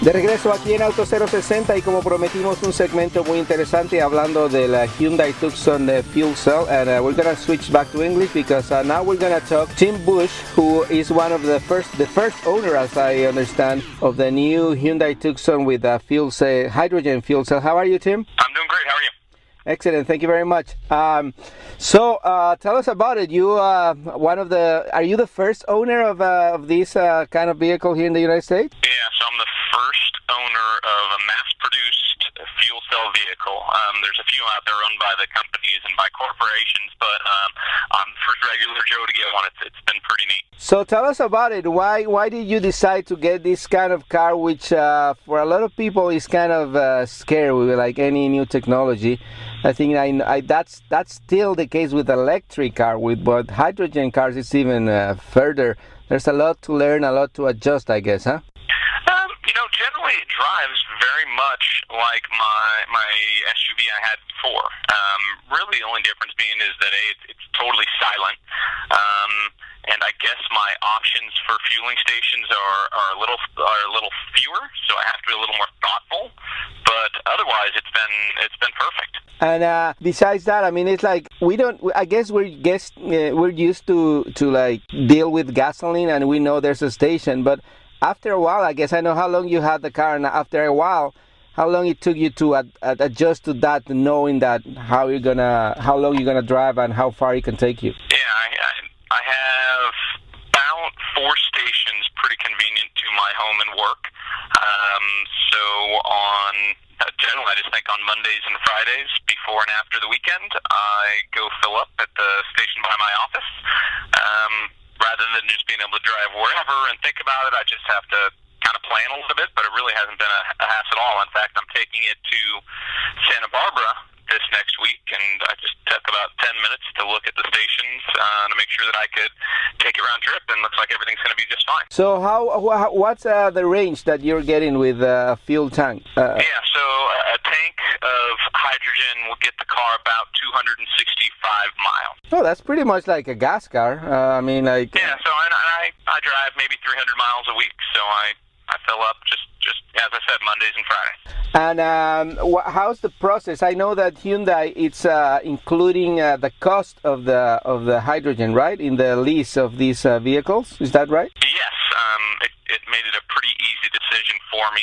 De regreso aquí en Auto 060 y como prometimos un segmento muy interesante hablando del Hyundai Tucson fuel cell, and we're going to switch back to English because now we're going to talk Tim Bush, who is one of the first owner, as I understand, of the new Hyundai Tucson with a fuel cell, hydrogen fuel cell. How are you, Tim? I'm doing great. How are you? Excellent, thank you very much. So tell us about it. You are you the first owner of this kind of vehicle here in the United States? Yeah, so I'm the first owner of a mass-produced fuel cell vehicle. There's a few out there owned by the companies and by corporations, but I'm the first regular Joe to get one. It's been pretty neat. So tell us about it. Why did you decide to get this kind of car, which for a lot of people is kind of scary with like any new technology? I think that's still the case with electric car. But hydrogen cars, it's even further. There's a lot to learn, a lot to adjust, I guess, huh? Generally it drives very much like my SUV I had before. Really the only difference being is that it's totally silent. And I guess my options for fueling stations are a little fewer, so I have to be a little more thoughtful. But otherwise, it's been perfect. And besides that, I mean, it's like I guess we're used to like deal with gasoline, and we know there's a station. But after a while, I guess I know how long you had the car, and after a while, how long it took you to adjust to that, knowing that how long you're gonna drive and how far it can take you. Yeah, I have about 4 stations pretty convenient to my home and work. So on generally, I just think on Mondays and Fridays before and after the weekend, I go fill up at the station by my office. Rather than just being able to drive wherever and think about it, I just have to kind of plan a little bit, but it really hasn't been a hassle at all. In fact, I'm taking it to Santa Barbara this next week, and I just took about 10 minutes to look at the stations to make sure that I could take it round trip, and looks like everything's going to be just fine. So what's the range that you're getting with a fuel tank? Yeah, so a tank of hydrogen will get the car about 265 miles. Oh, that's pretty much like a gas car. I mean, like... Yeah, so I drive maybe 300 miles a week, so I fill up just as I said, Mondays and Fridays. And how's the process? I know that Hyundai, it's including the cost of the hydrogen, right, in the lease of these vehicles. Is that right? Yes. It made it a pretty easy decision for me.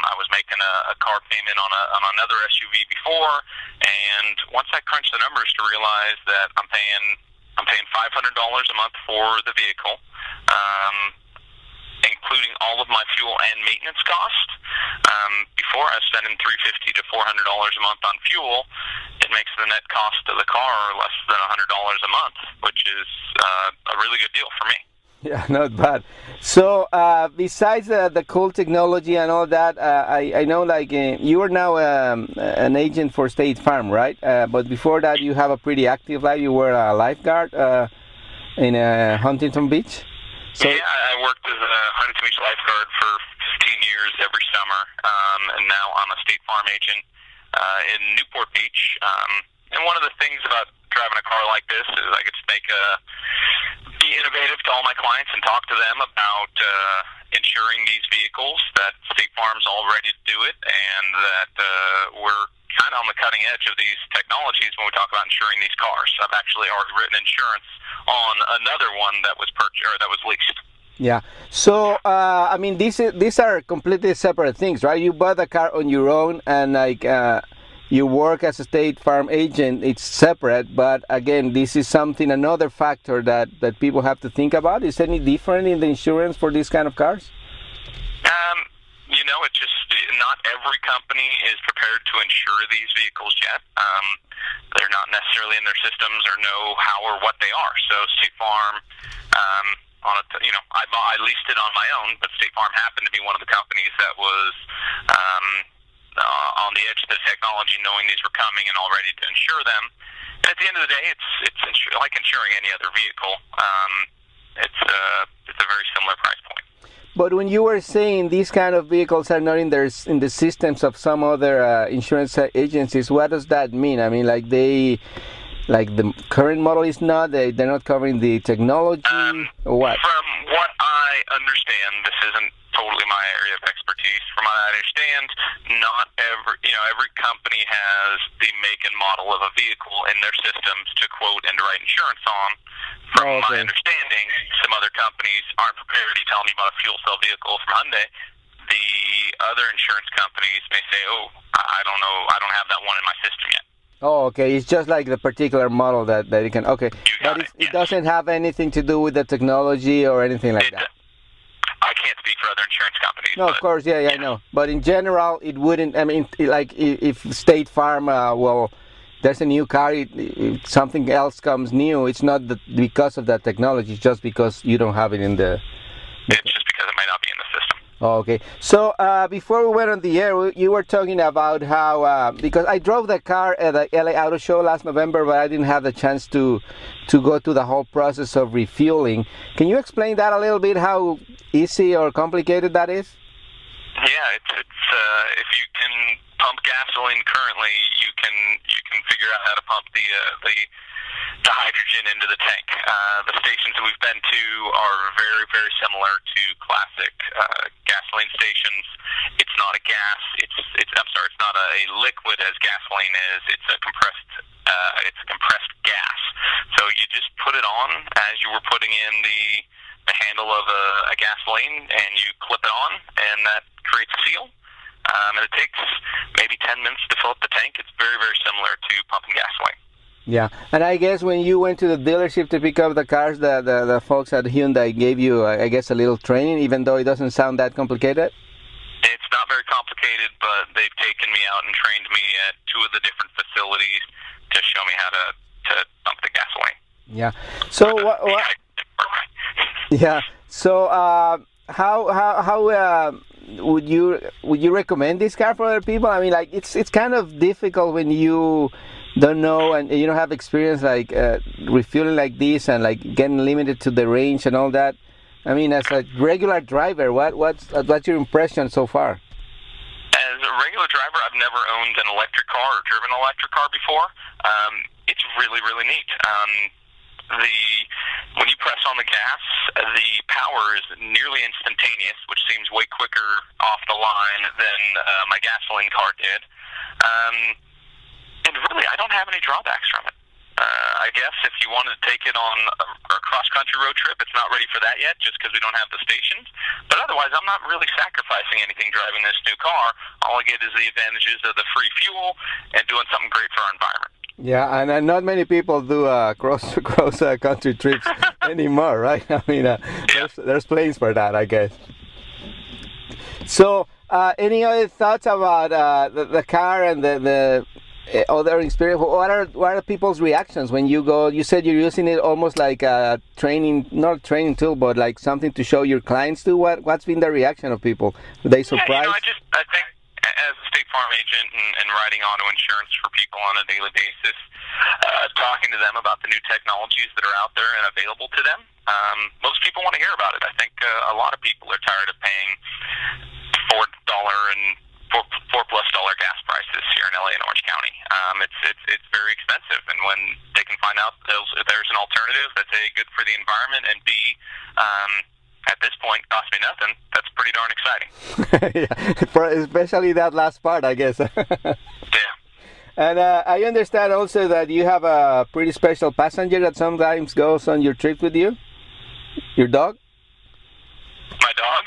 I was making a car payment on another SUV before, and once I crunched the numbers to realize that I'm paying $500 a month for the vehicle, including all of my fuel and maintenance costs. Before I was spending $350 to $400 a month on fuel. It makes the net cost of the car less than $100 a month, which is a really good deal for me. Yeah, not bad. So besides the cool technology and all that, I know like you are now an agent for State Farm, right? But before that, you have a pretty active life. You were a lifeguard in Huntington Beach. So, yeah, I worked as a Huntington Beach lifeguard for 15 years every summer, and now I'm a State Farm agent in Newport Beach. And one of the things about driving a car like this is I get to be innovative to all my clients and talk to them about insuring these vehicles, that State Farm's all ready to do it, and that we're kind of on the cutting edge of these technologies when we talk about insuring these cars. I've actually already written insurance on another one that was leased. Yeah. So I mean, these are completely separate things, right? You bought the car on your own, and like you work as a State Farm agent. It's separate, but again, this is another factor that people have to think about. Is any different in the insurance for these kind of cars? It's just not every company is prepared to insure these vehicles yet. They're not necessarily in their systems or know how or what they are. So State Farm, I leased it on my own, but State Farm happened to be one of the companies that was on the edge of the technology, knowing these were coming and all ready to insure them. And at the end of the day, it's like insuring any other vehicle. It's a very similar price point. But when you were saying these kind of vehicles are not in the systems of some other insurance agencies, what does that mean? I mean, like the current model is not, they're not covering the technology, or what? From what I understand, this isn't totally my area of expertise. From what I understand, not every company has the make and model of a vehicle in their systems to quote and write insurance on. From my understanding, some other companies aren't prepared to tell me about a fuel cell vehicle from Hyundai. The other insurance companies may say, "Oh, I don't know, I don't have that one in my system yet." Oh, okay. It's just like the particular model that you can. Okay, but it doesn't have anything to do with the technology or anything like that. I can't speak for other insurance companies. No, of course, yeah, I know. But in general, it wouldn't. I mean, like if State Farm, there's a new car. If something else comes new, it's not because of that technology. It's just because you don't have it in the. It's just because it might not be in the system. Okay. So before we went on the air, you were talking about how because I drove the car at the LA Auto Show last November, but I didn't have the chance to go through the whole process of refueling. Can you explain that a little bit? How easy or complicated that is? Yeah, it's if you can pump gasoline currently, you can figure out how to pump the hydrogen into the tank. The stations we've been to are very, very similar to classic gasoline stations. It's not a gas. It's not a liquid as gasoline is. It's a compressed gas. So you just put it on as you were putting in the handle of a gasoline, and you clip it on, and that creates a seal. And it takes maybe 10 minutes to fill up the tank. It's very, very similar to pumping gasoline. Yeah, and I guess when you went to the dealership to pick up the cars, the folks at Hyundai gave you, I guess, a little training, even though it doesn't sound that complicated? It's not very complicated, but they've taken me out and trained me at two of the different facilities to show me how to pump the gasoline. Yeah. So yeah. So how would you recommend this car for other people? I mean, like it's kind of difficult when you don't know and you don't have experience like refueling like this and like getting limited to the range and all that. I mean, as a regular driver, what's your impression so far? As a regular driver, I've never owned an electric car or driven an electric car before. It's really, really neat. When you press on the gas, the power is nearly instantaneous, which seems way quicker off the line than my gasoline car did. And really, I don't have any drawbacks from it. I guess if you wanted to take it on a cross-country road trip, it's not ready for that yet, just because we don't have the stations. But otherwise, I'm not really sacrificing anything driving this new car. All I get is the advantages of the free fuel and doing something great for our environment. Yeah, and not many people do cross-country trips anymore, right? I mean, there's planes for that, I guess. So, any other thoughts about the car and the other experience? What are people's reactions when you go? You said you're using it almost like a training, not a training tool, but like something to show your clients to. What's been the reaction of people? Are they surprised? I think as a State Farm agent and writing auto insurance for people on a daily basis, talking to them about the new technologies that are out there and available to them, most people want to hear about it. I think a lot of people are tired of paying $4 and $4+ gas prices here in LA and Orange County. It's very expensive, and when they can find out there's an alternative that's A, good for the environment, and B, at this point, cost me nothing, that's pretty darn exciting. Yeah, especially that last part, I guess. Yeah. And I understand also that you have a pretty special passenger that sometimes goes on your trip with you. Your dog? My dog?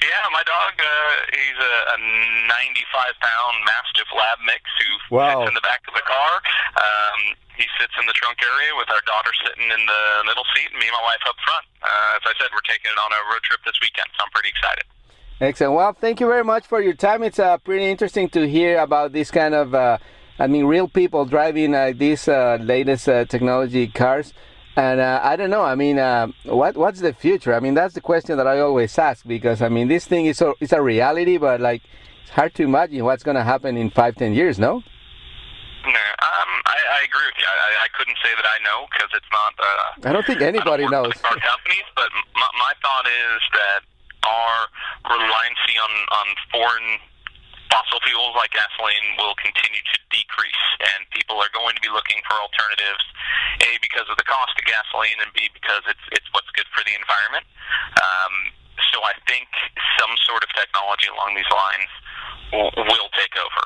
Yeah, my dog, he's a 95-pound Mastiff Lab mix who sits in the back of the car. He sits in the trunk area with our daughter sitting in the middle seat and me and my wife up front. As I said, we're taking it on a road trip this weekend, so I'm pretty excited. Excellent. Well, thank you very much for your time. It's pretty interesting to hear about this kind of, real people driving these latest technology cars. And I don't know, what's the future? I mean, that's the question that I always ask, because, this thing is it's a reality, but, it's hard to imagine what's going to happen in 5-10 years, no? No, I agree with you. I couldn't say that I know, because it's not... I don't think anybody knows. Our companies, but my thought is that our reliance on foreign fossil fuels like gasoline will continue to decrease, and people are going to be looking for alternatives, A, because of the cost of gasoline, and B, because it's what's good for the environment. technology along these lines will take over.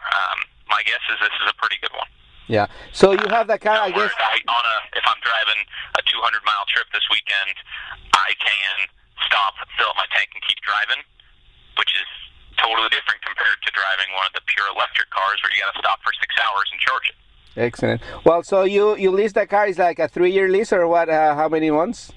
My guess is this is a pretty good one. Yeah. So you have the car, I guess. If I'm driving a 200-mile trip this weekend, I can stop, fill up my tank, and keep driving, which is totally different compared to driving one of the pure electric cars where you got to stop for 6 hours and charge it. Excellent. Well, so you lease the car, is like a 3-year lease or what? How many months?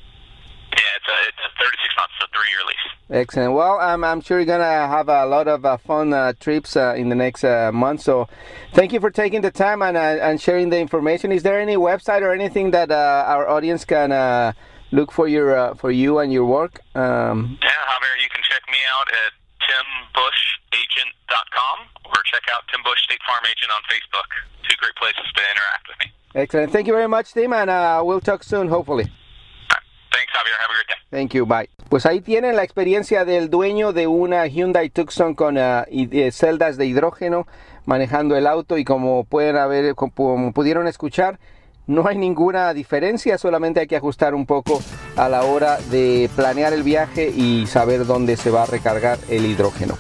Yeah, it's a 36 months, so 3-year lease. Excellent. Well, I'm sure you're gonna have a lot of fun trips in the next month. So, thank you for taking the time and sharing the information. Is there any website or anything that our audience can look for you and your work? Yeah, Javier, you can check me out at timbushagent.com or check out Tim Bush State Farm Agent on Facebook. 2 great places to interact with me. Excellent. Thank you very much, Tim, and we'll talk soon, hopefully. Thanks, Javier. Have a great day. Thank you. Bye. Pues ahí tienen la experiencia del dueño de una Hyundai Tucson con celdas de hidrógeno manejando el auto, y como pudieron escuchar, no hay ninguna diferencia, solamente hay que ajustar un poco a la hora de planear el viaje y saber dónde se va a recargar el hidrógeno.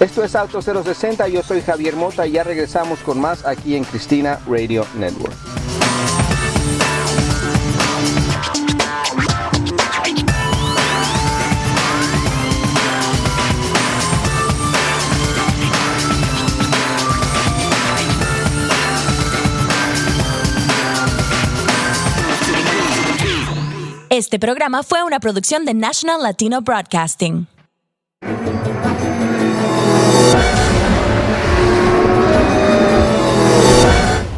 Esto es Auto 060, yo soy Javier Mota y ya regresamos con más aquí en Cristina Radio Network. Este programa fue una producción de National Latino Broadcasting.